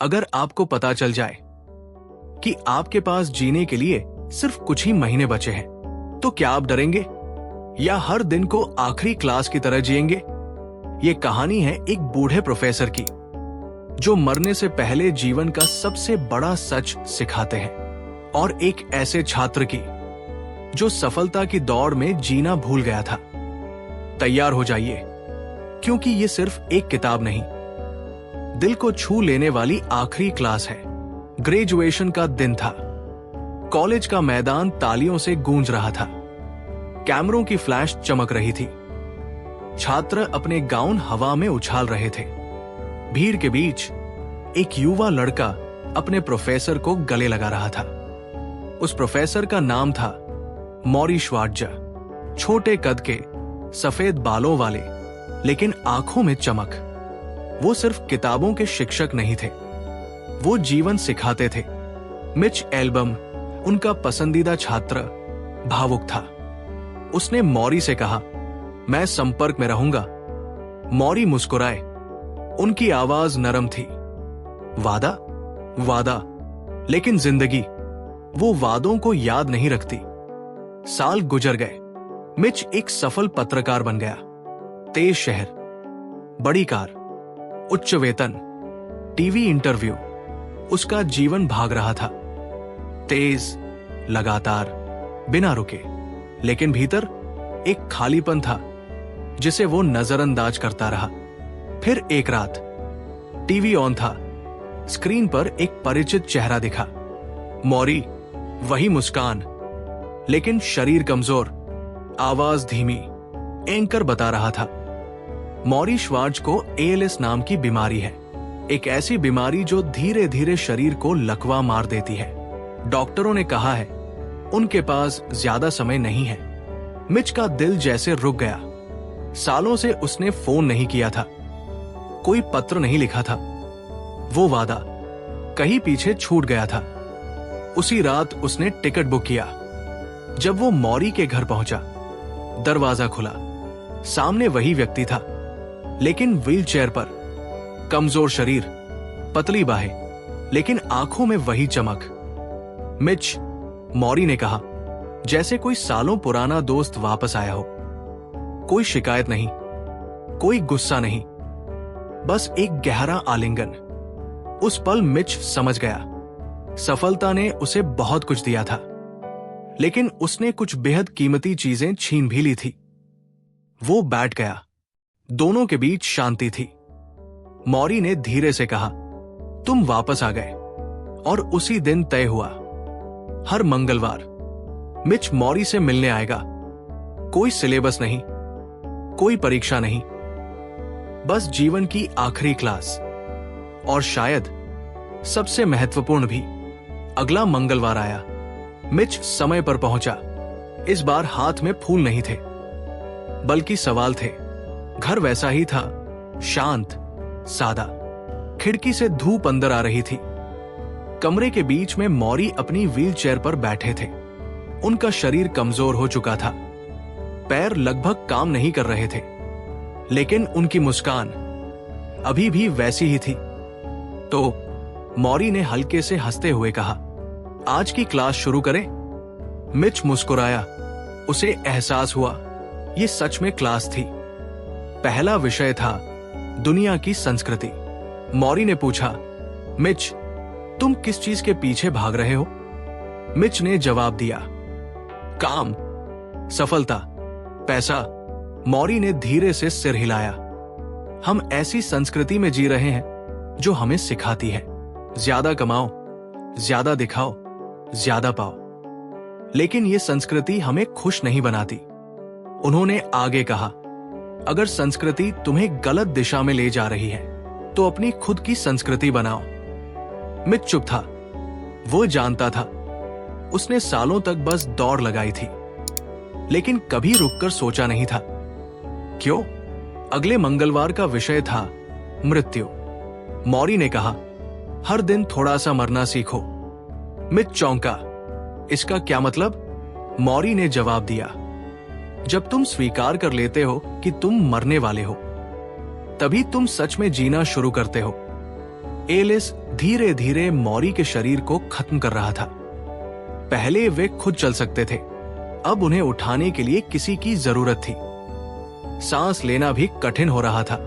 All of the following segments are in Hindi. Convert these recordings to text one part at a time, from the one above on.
अगर आपको पता चल जाए कि आपके पास जीने के लिए सिर्फ कुछ ही महीने बचे हैं, तो क्या आप डरेंगे या हर दिन को आखिरी क्लास की तरह जिएंगे? ये कहानी है एक बूढ़े प्रोफेसर की, जो मरने से पहले जीवन का सबसे बड़ा सच सिखाते हैं, और एक ऐसे छात्र की जो सफलता की दौड़ में जीना भूल गया था। तैयार हो जाइए, क्योंकि ये सिर्फ एक किताब नहीं, दिल को छू लेने वाली आखिरी क्लास है। ग्रेजुएशन का दिन था। कॉलेज का मैदान तालियों से गूंज रहा था। कैमरों की फ्लैश चमक रही थी। छात्र अपने गाउन हवा में उछाल रहे थे। भीड़ के बीच एक युवा लड़का अपने प्रोफेसर को गले लगा रहा था। उस प्रोफेसर का नाम था मॉरी श्वार्ट्ज़। छोटे कद के, सफेद बालों वाले, लेकिन आंखों में चमक। वो सिर्फ किताबों के शिक्षक नहीं थे, वो जीवन सिखाते थे। मिच एल्बम, उनका पसंदीदा छात्र, भावुक था। उसने मॉरी से कहा, मैं संपर्क में रहूंगा। मॉरी मुस्कुराए। उनकी आवाज नरम थी। वादा, वादा, लेकिन जिंदगी वो वादों को याद नहीं रखती। साल गुजर गए। मिच एक सफल पत्रकार बन गया। तेज शहर, बड़ी कार, उच्च वेतन, टीवी इंटरव्यू। उसका जीवन भाग रहा था, तेज, लगातार, बिना रुके। लेकिन भीतर एक खालीपन था जिसे वो नजरअंदाज करता रहा। फिर एक रात टीवी ऑन था। स्क्रीन पर एक परिचित चेहरा दिखा। मॉरी, वही मुस्कान, लेकिन शरीर कमजोर, आवाज धीमी। एंकर बता रहा था, मॉरी श्वार्ट्ज़ को ALS नाम की बीमारी है। एक ऐसी बीमारी जो धीरे धीरे शरीर को लकवा मार देती है। डॉक्टरों ने कहा है उनके पास ज्यादा समय नहीं है। मिच का दिल जैसे रुक गया। सालों से उसने फोन नहीं किया था, कोई पत्र नहीं लिखा था। वो वादा कहीं पीछे छूट गया था। उसी रात उसने टिकट बुक किया। जब वो मॉरी के घर पहुंचा, दरवाजा खुला। सामने वही व्यक्ति था, लेकिन व्हीलचेयर पर। कमजोर शरीर, पतली बाहें, लेकिन आंखों में वही चमक। मिच, मॉरी ने कहा, जैसे कोई सालों पुराना दोस्त वापस आया हो। कोई शिकायत नहीं, कोई गुस्सा नहीं, बस एक गहरा आलिंगन। उस पल मिच समझ गया, सफलता ने उसे बहुत कुछ दिया था, लेकिन उसने कुछ बेहद कीमती चीजें छीन भी ली थी। वो बैठ गया। दोनों के बीच शांति थी। मॉरी ने धीरे से कहा, तुम वापस आ गए। और उसी दिन तय हुआ, हर मंगलवार मिच मॉरी से मिलने आएगा। कोई सिलेबस नहीं, कोई परीक्षा नहीं, बस जीवन की आखिरी क्लास। और शायद सबसे महत्वपूर्ण भी, अगला मंगलवार आया। मिच समय पर पहुंचा। इस बार हाथ में फूल नहीं थे, बल्कि सवाल थे। घर वैसा ही था, शांत, सादा। खिड़की से धूप अंदर आ रही थी। कमरे के बीच में मॉरी अपनी व्हीलचेयर पर बैठे थे। उनका शरीर कमजोर हो चुका था, पैर लगभग काम नहीं कर रहे थे, लेकिन उनकी मुस्कान अभी भी वैसी ही थी। तो मॉरी ने हल्के से हंसते हुए कहा, आज की क्लास शुरू करें? मिच मुस्कुराया। उसे एहसास हुआ ये सच में क्लास थी। पहला विषय था दुनिया की संस्कृति। मॉरी ने पूछा, मिच, तुम किस चीज के पीछे भाग रहे हो? मिच ने जवाब दिया, काम, सफलता, पैसा। मॉरी ने धीरे से सिर हिलाया। हम ऐसी संस्कृति में जी रहे हैं जो हमें सिखाती है, ज्यादा कमाओ, ज्यादा दिखाओ, ज्यादा पाओ। लेकिन ये संस्कृति हमें खुश नहीं बनाती। उन्होंने आगे कहा, अगर संस्कृति तुम्हें गलत दिशा में ले जा रही है, तो अपनी खुद की संस्कृति बनाओ। मिच चुप था। वो जानता था उसने सालों तक बस दौड़ लगाई थी, लेकिन कभी रुककर सोचा नहीं था। क्यों? अगले मंगलवार का विषय था मृत्यु। मॉरी ने कहा, हर दिन थोड़ा सा मरना सीखो। मिच चौंका। इसका क्या मतलब? मॉरी ने जवाब दिया, जब तुम स्वीकार कर लेते हो कि तुम मरने वाले हो, तभी तुम सच में जीना शुरू करते हो। एलिस धीरे धीरे मौरी के शरीर को खत्म कर रहा था। पहले वे खुद चल सकते थे, अब उन्हें उठाने के लिए किसी की जरूरत थी। सांस लेना भी कठिन हो रहा था,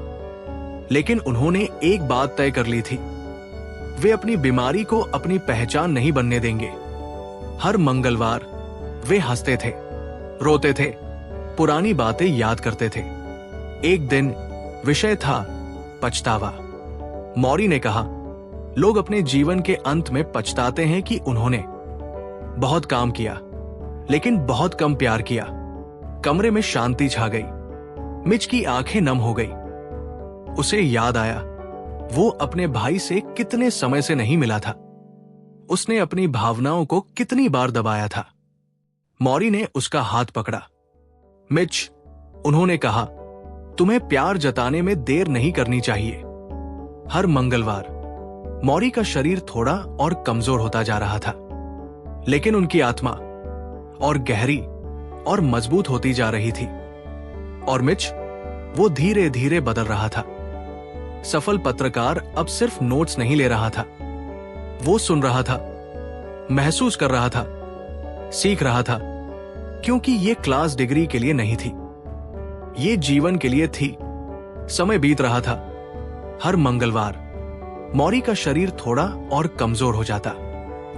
लेकिन उन्होंने एक बात तय कर ली थी, वे अपनी बीमारी को अपनी पहचान नहीं बनने देंगे। हर मंगलवार वे हंसते थे, रोते थे, पुरानी बातें याद करते थे। एक दिन विषय था पछतावा। मौरी ने कहा, लोग अपने जीवन के अंत में पछताते हैं कि उन्होंने बहुत काम किया, लेकिन बहुत कम प्यार किया। कमरे में शांति छा गई। मिच की आंखें नम हो गई। उसे याद आया, वो अपने भाई से कितने समय से नहीं मिला था। उसने अपनी भावनाओं को कितनी बार दबाया था। मौरी ने उसका हाथ पकड़ा। मिच, उन्होंने कहा, तुम्हें प्यार जताने में देर नहीं करनी चाहिए। हर मंगलवार मौरी का शरीर थोड़ा और कमजोर होता जा रहा था, लेकिन उनकी आत्मा और गहरी और मजबूत होती जा रही थी। और मिच, वो धीरे धीरे बदल रहा था। सफल पत्रकार अब सिर्फ नोट्स नहीं ले रहा था, वो सुन रहा था, महसूस कर रहा था, सीख रहा था, क्योंकि ये क्लास डिग्री के लिए नहीं थी, ये जीवन के लिए थी। समय बीत रहा था। हर मंगलवार मौरी का शरीर थोड़ा और कमजोर हो जाता।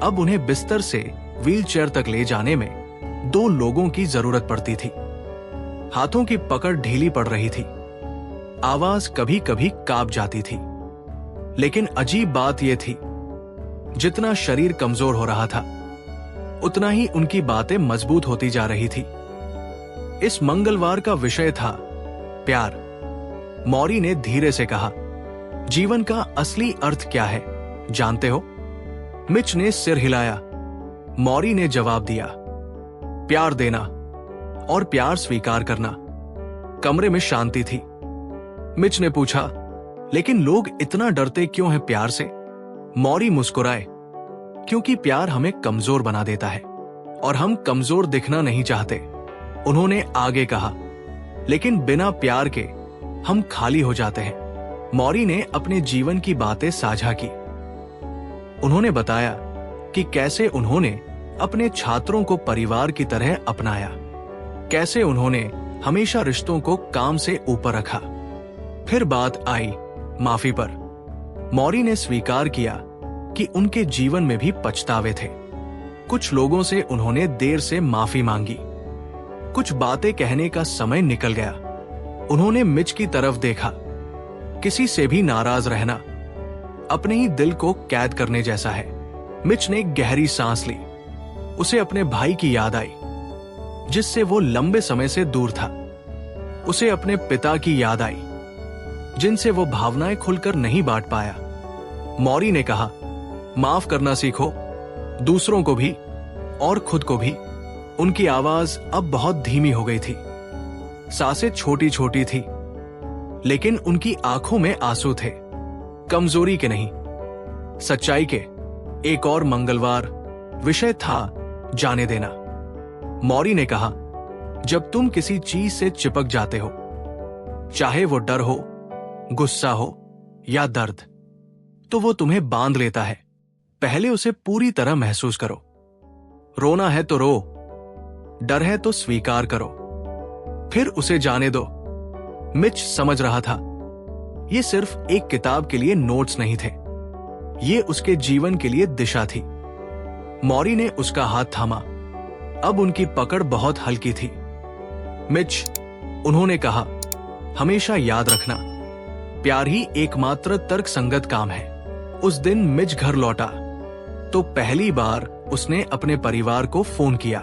अब उन्हें बिस्तर से व्हीलचेयर तक ले जाने में 2 लोगों की जरूरत पड़ती थी। हाथों की पकड़ ढीली पड़ रही थी, आवाज कभी कभी कांप जाती थी। लेकिन अजीब बात यह थी, जितना शरीर कमजोर हो रहा था, उतना ही उनकी बातें मजबूत होती जा रही थी। इस मंगलवार का विषय था प्यार। मौरी ने धीरे से कहा, जीवन का असली अर्थ क्या है, जानते हो? मिच ने सिर हिलाया। मौरी ने जवाब दिया, प्यार देना और प्यार स्वीकार करना। कमरे में शांति थी। मिच ने पूछा, लेकिन लोग इतना डरते क्यों हैं प्यार से? मौरी मुस्कुराए, क्योंकि प्यार हमें कमजोर बना देता है और हम कमजोर दिखना नहीं चाहते। उन्होंने आगे कहा, लेकिन बिना प्यार के हम खाली हो जाते हैं। मौरी ने अपने जीवन की बातें साझा की। उन्होंने बताया कि कैसे उन्होंने अपने छात्रों को परिवार की तरह अपनाया, कैसे उन्होंने हमेशा रिश्तों को काम से ऊपर रखा। फिर बात आई माफी पर। मौरी ने स्वीकार किया कि उनके जीवन में भी पछतावे थे। कुछ लोगों से उन्होंने देर से माफी मांगी, कुछ बातें कहने का समय निकल गया। उन्होंने मिच की तरफ देखा। किसी से भी नाराज रहना अपने ही दिल को कैद करने जैसा है। मिच ने गहरी सांस ली। उसे अपने भाई की याद आई, जिससे वो लंबे समय से दूर था। उसे अपने पिता की याद आई, जिनसे वो भावनाएं खुलकर नहीं बांट पाया। मौरी ने कहा, माफ करना सीखो, दूसरों को भी और खुद को भी। उनकी आवाज अब बहुत धीमी हो गई थी। सांसें छोटी छोटी थी, लेकिन उनकी आंखों में आंसू थे, कमजोरी के नहीं, सच्चाई के। एक और मंगलवार विषय था जाने देना। मौरी ने कहा, जब तुम किसी चीज से चिपक जाते हो, चाहे वो डर हो, गुस्सा हो या दर्द, तो वो तुम्हें बांध लेता है। पहले उसे पूरी तरह महसूस करो। रोना है तो रो, डर है तो स्वीकार करो, फिर उसे जाने दो। मिच समझ रहा था, ये सिर्फ एक किताब के लिए नोट्स नहीं थे, ये उसके जीवन के लिए दिशा थी। मौरी ने उसका हाथ थामा। अब उनकी पकड़ बहुत हल्की थी। मिच, उन्होंने कहा, हमेशा याद रखना, प्यार ही एकमात्र तर्कसंगत काम है। उस दिन मिच घर लौटा तो पहली बार उसने अपने परिवार को फोन किया,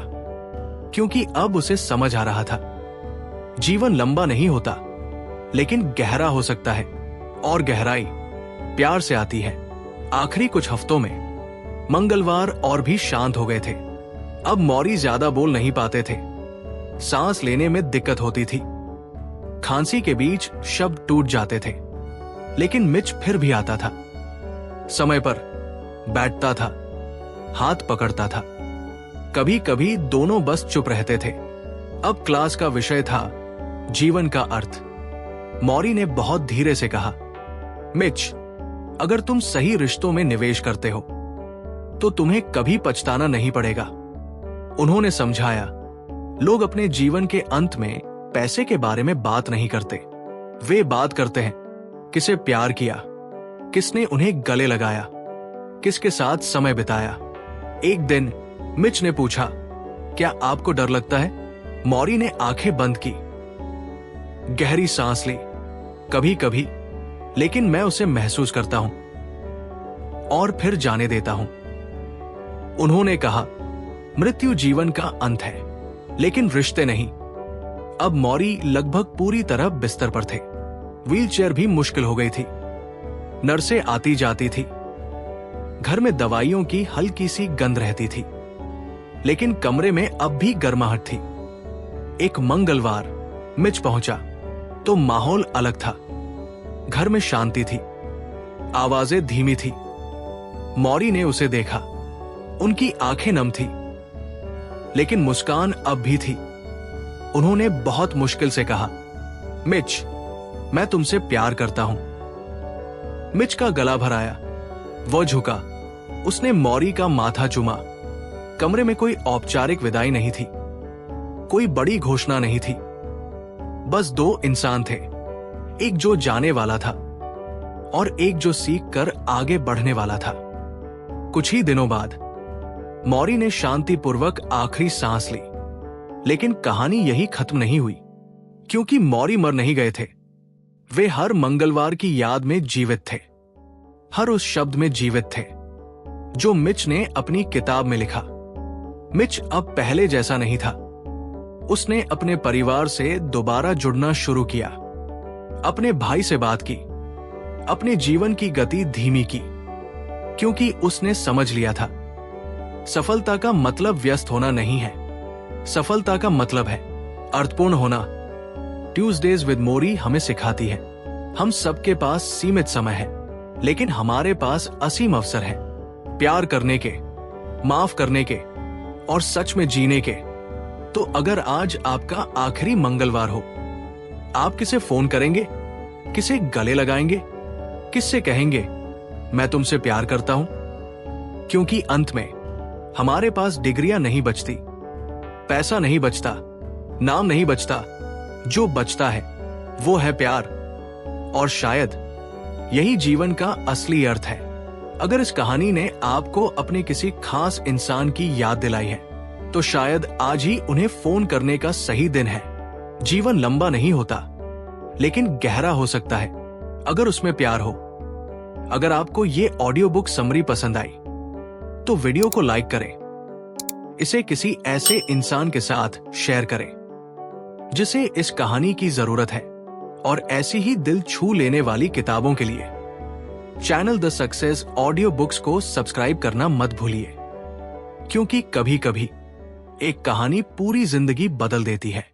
क्योंकि अब उसे समझ आ रहा था, जीवन लंबा नहीं होता, लेकिन गहरा हो सकता है, और गहराई प्यार से आती है। आखिरी कुछ हफ्तों में मंगलवार और भी शांत हो गए थे। अब मौरी ज्यादा बोल नहीं पाते थे, सांस लेने में दिक्कत होती थी, खांसी के बीच शब्द टूट जाते थे, लेकिन मिच फिर भी आता था, समय पर बैठता था, हाथ पकड़ता था। कभी कभी दोनों बस चुप रहते थे। अब क्लास का विषय था जीवन का अर्थ। मौरी ने बहुत धीरे से कहा, मिच, अगर तुम सही रिश्तों में निवेश करते हो तो तुम्हें कभी पछताना नहीं पड़ेगा। उन्होंने समझाया, लोग अपने जीवन के अंत में पैसे के बारे में बात नहीं करते। वे बात करते हैं किसे प्यार किया, किसने उन्हें गले लगाया, किसके साथ समय बिताया। एक दिन मिच ने पूछा, क्या आपको डर लगता है? मौरी ने आंखें बंद की, गहरी सांस ली। कभी कभी, लेकिन मैं उसे महसूस करता हूं और फिर जाने देता हूं। उन्होंने कहा, मृत्यु जीवन का अंत है, लेकिन रिश्ते नहीं। अब मौरी लगभग पूरी तरह बिस्तर पर थे। व्हीलचेयर भी मुश्किल हो गई थी। नर्सें आती जाती थी। घर में दवाइयों की हल्की सी गंध रहती थी, लेकिन कमरे में अब भी गर्माहट थी। एक मंगलवार मिच पहुंचा तो माहौल अलग था। घर में शांति थी, आवाजें धीमी थी। मौरी ने उसे देखा। उनकी आंखें नम थी, लेकिन मुस्कान अब भी थी। उन्होंने बहुत मुश्किल से कहा, मिच, मैं तुमसे प्यार करता हूं। मिच का गला भर आया। वो झुका। उसने मौरी का माथा चूमा। कमरे में कोई औपचारिक विदाई नहीं थी, कोई बड़ी घोषणा नहीं थी। बस दो इंसान थे, एक जो जाने वाला था और एक जो सीख कर आगे बढ़ने वाला था। कुछ ही दिनों बाद मौरी ने शांतिपूर्वक आखिरी सांस ली। लेकिन कहानी यही खत्म नहीं हुई, क्योंकि मौरी मर नहीं गए थे। वे हर मंगलवार की याद में जीवित थे, हर उस शब्द में जीवित थे जो मिच ने अपनी किताब में लिखा। मिच अब पहले जैसा नहीं था। उसने अपने परिवार से दोबारा जुड़ना शुरू किया, अपने भाई से बात की, अपने जीवन की गति धीमी की, क्योंकि उसने समझ लिया था सफलता का मतलब व्यस्त होना नहीं है, सफलता का मतलब है अर्थपूर्ण होना। ट्यूसडेज विद मौरी हमें सिखाती है, हम सबके पास सीमित समय है, लेकिन हमारे पास असीम अवसर है प्यार करने के, माफ करने के और सच में जीने के। तो अगर आज आपका आखिरी मंगलवार हो, आप किसे फोन करेंगे, किसे गले लगाएंगे, किससे कहेंगे मैं तुमसे प्यार करता हूं? क्योंकि अंत में हमारे पास डिग्रियां नहीं बचती, पैसा नहीं बचता, नाम नहीं बचता। जो बचता है वो है प्यार, और शायद यही जीवन का असली अर्थ है। अगर इस कहानी ने आपको अपने किसी खास इंसान की याद दिलाई है, तो शायद आज ही उन्हें फोन करने का सही दिन है। जीवन लंबा नहीं होता, लेकिन गहरा हो सकता है अगर उसमें प्यार हो। अगर आपको ये ऑडियो बुक समरी पसंद आई तो वीडियो को लाइक करें, इसे किसी ऐसे इंसान के साथ शेयर करें जिसे इस कहानी की जरूरत है। और ऐसी ही दिल छू लेने वाली किताबों के लिए channel the success audio books को सब्सक्राइब करना मत भूलिए, क्योंकि कभी कभी एक कहानी पूरी जिंदगी बदल देती है।